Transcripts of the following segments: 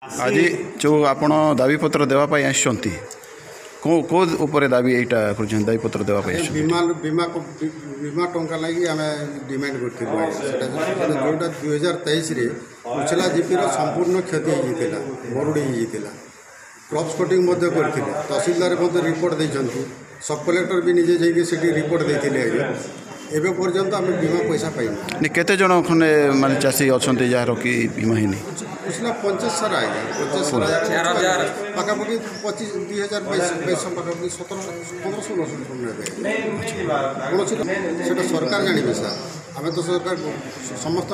आज जो आपण दाबीपत्र देवाई आसती कौ उपरे दाबी यहाँ कर दाबीपत्र देवाई बीमा बीमा बीमा टंका लगी आम डिमांड करूँ जोटा 2023 उछला जीपी संपूर्ण क्षति होता मरुड़ी होता क्रॉप कटिंग करते तहसीलदार रिपोर्ट देते सब कलेक्टर भी निजे जाइए रिपोर्ट देते एवं पर्यंत आम बीमा पैसा पाइना केते जन खंडे माने चाषी अच्छा जार कि बीमा ही उसला 50 सारा आएगा 50 सारा पाखापाखि 25 2022 पाखापाखि 17 1500 कौन सरकार जानवे सर आम तो सरकार समस्त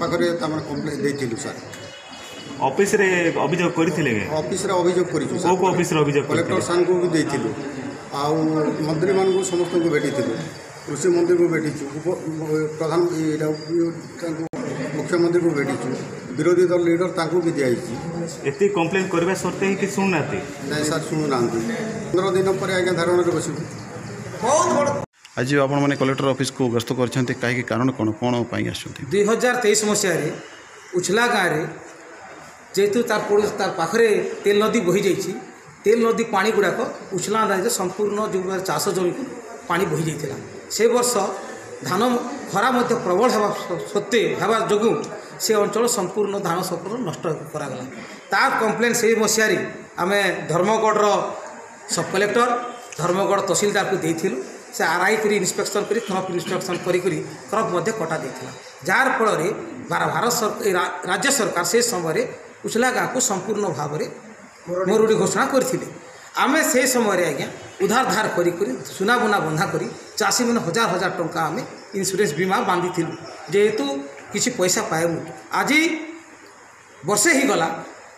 पाखे कम्प्लेन देलु सर ऑफिस रे अभियोग करथिले ऑफिस रे अभियोग करिछु सर ऑफिस रे अभियोग कलेक्टर सान को भी देथिलु आ मंत्री मान को समस्त को भेटिथिलु कृषि मंत्री को भेटीचु प्रधान मुख्यमंत्री को भेटीचु विरोधी दल लीडर ताकू भी दिखाई एत कम्प्लेन करवा सत्ते ही कि शुणुना नहीं सर शुणुना 15 दिन पर आज्ञा धारण में बस आज आपण मैंने कलेक्टर ऑफिस को गस्त कर कहीं कारण कौन कौन आस 2023 मसीह उछला गाँव में जेहेतु तार पाखे तेल नदी बही जाइए तेल नदी पानी गुड़ाक उछला नदी संपूर्ण जो चाष जमी को पानी बही जाता से वर्ष धान खरा प्रबल होगा सत्वे होगा जो से अंचल संपूर्ण धान संपूर्ण नष्ट करागला तार कम्प्लेन से मसीह आम धर्मगढ़ सब कलेक्टर धर्मगढ़ तहसीलदार को देथिलु से आरआई कर इन्स्पेक्शन कर क्रॉप इन्स्पेक्शन क्रॉप कटा देता जार फल भारत राज्य सरकार से समय उछला गाँव को संपूर्ण भाव में मरुड़ी घोषणा करथिले आमे से समय आज्ञा उधार धार करी सुना बुना बंधा करी चाषी मैंने हजार हजार टंका आमे इंश्योरेंस बीमा बांधी जेहेतु किसी पैसा पाएबू आज वर्षे ही गला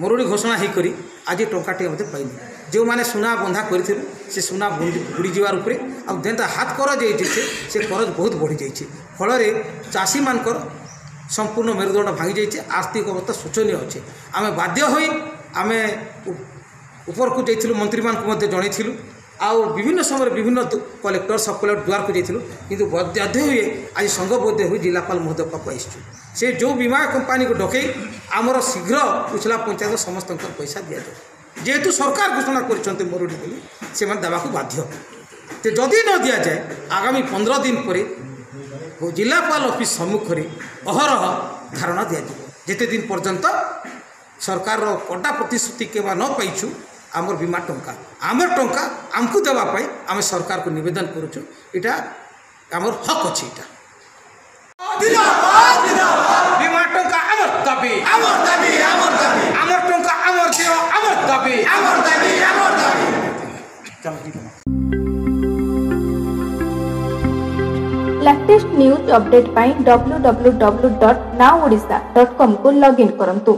मरुड़ी घोषणा ही करी आज टंकाटे मत पाइनी जो मैंने सुना बंधा करथिलु से सुना बुड़ी जीवार उपरे आ जेनता हाथ करज से करज बहुत बढ़ी जाइए फल चाषी मानकर संपूर्ण मेरुदंड भांगी जाइए आर्थिक अवस्था शोचनीय अच्छे आम बाध्य होई आमे ऊपर को जाइलु मंत्री मान को जनइलु आउ विभिन्न समय विभिन्न कलेक्टर सब कलेक्टर द्वार को जाइलु किंतु बाध्य हुए आज संघबद्ध हुई जिलापाल महोदय पाक आसचु से जो बीमा कंपानी को डकई आमर शीघ्र उछला पंचायत समस्त पैसा दि जाए जेहेतु सरकार घोषणा कर मरुड़ी बोली से देवाक बाध्य तो जदि न दि जाए आगामी 15 दिन पर जिलापाल ऑफिस सम्मुख में अहरह धारणा दिते दिन पर्यंत सरकार कड़ा प्रतिश्रुति के न पाइछु आमर बीमा टंका आमर टंका आमको देवाई आम सरकार को निवेदन करुचु इटा आमर हक अच्छे बीमा टंका आमर दाबी आमर टंका आमर दियो आमर दाबी लेटेस्ट न्यूज अपडेट पाई www.nowodisha.com को लॉगिन करंतु।